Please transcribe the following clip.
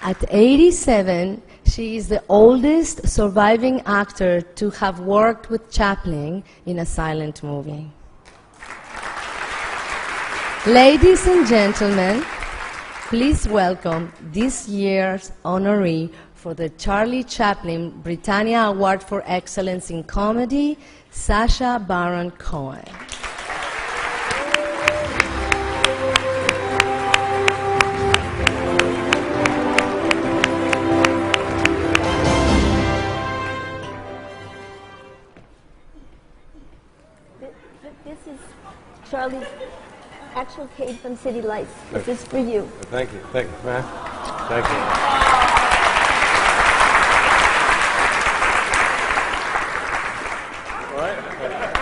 At 87, she is the oldest surviving actor to have worked with Chaplin in a silent movie. Ladies and gentlemen, please welcome this year's honoree for the Charlie Chaplin Britannia Award for Excellence in Comedy, Sacha Baron Cohen. This is Charlie's actual cake from City Lights. This is for you. Thank you. Thank you, man. Thank you. All right.